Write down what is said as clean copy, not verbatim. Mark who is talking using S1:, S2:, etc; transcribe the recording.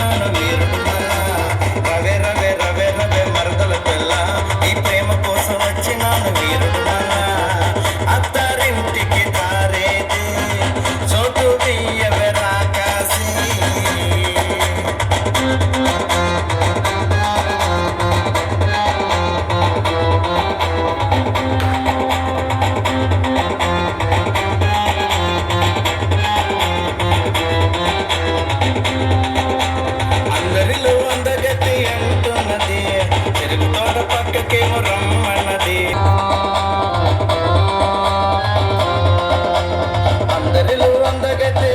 S1: వచ్చినాను వీరుడు మళ్ళా. రవే రవే రవే రవే మరదల పిల్ల, ఈ ప్రేమ కోసం వచ్చినాను వీరుడు మళ్ళా. అత్తారింటికి దారేది చోటు బియ్యవే రాకాసి. అందరిలో అందగతి అంటున్నది, చెరుకు తోట పక్కకేమో రమ్మన్నది. అందరిలో అందగతి